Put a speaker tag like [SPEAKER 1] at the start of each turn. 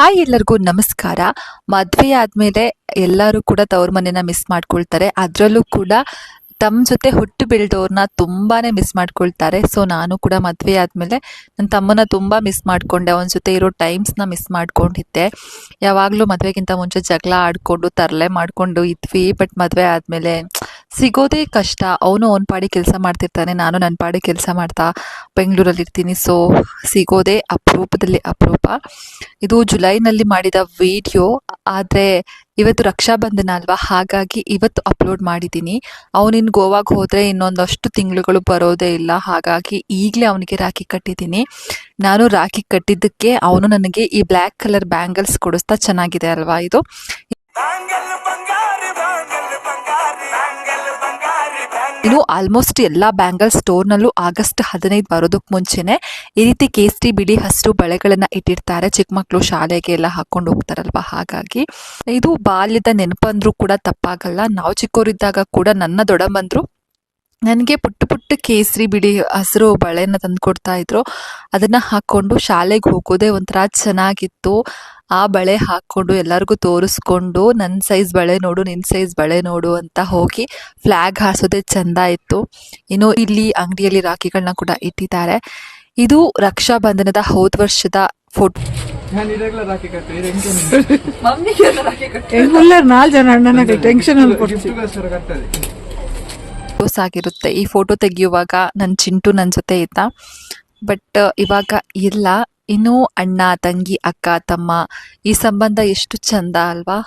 [SPEAKER 1] Hi, ಎಲ್ಲರಿಗೂ ನಮಸ್ಕಾರ. ಮದುವೆ ಆದಮೇಲೆ ಎಲ್ಲರೂ ಕೂಡ ತವ್ರ ಮನೆನ ಮಿಸ್ ಮಾಡ್ಕೊಳ್ತಾರೆ. ಅದರಲ್ಲೂ ಕೂಡ ತಮ್ಮ ಜೊತೆ ಹುಟ್ಟು ಬೆಳೆದವ್ರನ್ನ ತುಂಬಾ ಮಿಸ್ ಮಾಡ್ಕೊಳ್ತಾರೆ. ಸೊ ನಾನು ಕೂಡ ಮದುವೆ ಆದಮೇಲೆ ನನ್ನ ತಮ್ಮನ ತುಂಬ ಮಿಸ್ ಮಾಡಿಕೊಂಡೆ. ಅವನ ಜೊತೆ ಇರೋ ಟೈಮ್ಸ್ನ ಮಿಸ್ ಮಾಡ್ಕೊಂಡಿದ್ದೆ. ಯಾವಾಗಲೂ ಮದುವೆಗಿಂತ ಮುಂಚೆ ಜಗಳ ಆಡಿಕೊಂಡು ತರಲೆ ಮಾಡಿಕೊಂಡು ಇದ್ವಿ. ಬಟ್ ಮದುವೆ ಆದಮೇಲೆ ಸಿಗೋದೇ ಕಷ್ಟ. ಅವನು ಅವನ ಪಾಡಿ ಕೆಲಸ ಮಾಡ್ತಿರ್ತಾನೆ, ನಾನು ನನ್ನ ಪಾಡಿ ಕೆಲಸ ಮಾಡ್ತಾ ಬೆಂಗಳೂರಲ್ಲಿ ಇರ್ತೀನಿ. ಸೊ ಸಿಗೋದೇ ಅಪರೂಪದಲ್ಲಿ ಅಪರೂಪ. ಇದು ಜುಲೈನಲ್ಲಿ ಮಾಡಿದ ವಿಡಿಯೋ, ಆದರೆ ಇವತ್ತು ರಕ್ಷಾಬಂಧನ ಅಲ್ವಾ, ಹಾಗಾಗಿ ಇವತ್ತು ಅಪ್ಲೋಡ್ ಮಾಡಿದ್ದೀನಿ. ಅವನಿನ್ನು ಗೋವಾಗೆ ಹೋದರೆ ಇನ್ನೊಂದಷ್ಟು ತಿಂಗಳುಗಳು ಬರೋದೇ ಇಲ್ಲ. ಹಾಗಾಗಿ ಈಗಲೇ ಅವನಿಗೆ ರಾಖಿ ಕಟ್ಟಿದ್ದೀನಿ. ನಾನು ರಾಖಿ ಕಟ್ಟಿದ್ದಕ್ಕೆ ಅವನು ನನಗೆ ಈ ಬ್ಲ್ಯಾಕ್ ಕಲರ್ ಬ್ಯಾಂಗಲ್ಸ್ ಕೊಡಿಸ್ತಾ, ಚೆನ್ನಾಗಿದೆ ಅಲ್ವಾ ಇದು. ಇನ್ನು ಆಲ್ಮೋಸ್ಟ್ ಎಲ್ಲ ಬ್ಯಾಂಗಲ್ ಸ್ಟೋರ್ನಲ್ಲೂ ಆಗಸ್ಟ್ 15 ಬರೋದಕ್ಕೆ ಮುಂಚೆನೆ ಈ ರೀತಿ ಕೇಸರಿ, ಬಿಳಿ, ಹಸಿರು ಬಳೆಗಳನ್ನು ಇಟ್ಟಿರ್ತಾರೆ. ಚಿಕ್ಕ ಮಕ್ಕಳು ಶಾಲೆಗೆ ಎಲ್ಲ ಹಾಕೊಂಡು ಹೋಗ್ತಾರಲ್ವ, ಹಾಗಾಗಿ ಇದು ಬಾಲ್ಯದ ನೆನಪಂದ್ರೂ ಕೂಡ ತಪ್ಪಾಗಲ್ಲ. ನಾವು ಚಿಕ್ಕವರಿದ್ದಾಗ ಕೂಡ ನನ್ನ ದೊಡ್ಡಮ್ಮಂದ್ರು ನನಗೆ ಪುಟ್ಟ ಪುಟ್ಟ ಕೇಸರಿ, ಬಿಳಿ, ಹಸಿರು ಬಳೆನ ತಂದು ಕೊಡ್ತಾ ಇದ್ರು. ಅದನ್ನು ಹಾಕ್ಕೊಂಡು ಶಾಲೆಗೆ ಹೋಗೋದೇ ಒಂಥರ ಚೆನ್ನಾಗಿತ್ತು. ಆ ಬಳೆ ಹಾಕ್ಕೊಂಡು ಎಲ್ಲರಿಗೂ ತೋರಿಸ್ಕೊಂಡು ನನ್ನ ಸೈಜ್ ಬಳೆ ನೋಡು, ನಿನ್ನ ಸೈಜ್ ಬಳೆ ನೋಡು ಅಂತ ಹೋಗಿ ಫ್ಲ್ಯಾಗ್ ಹಾರಿಸೋದೇ ಚೆಂದ ಇತ್ತು. ಇನ್ನು ಇಲ್ಲಿ ಅಂಗಡಿಯಲ್ಲಿ ರಾಖಿಗಳನ್ನ ಕೂಡ ಇಟ್ಟಿದ್ದಾರೆ. ಇದು ರಕ್ಷಾಬಂಧನದ ಹೋದ ವರ್ಷದ ಫೋಟೋ. ಆಗಿರುತ್ತೆ. ಈ ಫೋಟೋ ತೆಗೆಯುವಾಗ ನನ್ನ ಚಿಂಟು ನನ್ನ ಜೊತೆ ಇದ್ದ, ಬಟ್ ಇವಾಗ ಇಲ್ಲ. ಇನ್ನು ಅಣ್ಣ, ತಂಗಿ, ಅಕ್ಕ, ತಮ್ಮ ಈ ಸಂಬಂಧ ಎಷ್ಟು ಚಂದ ಅಲ್ವಾ.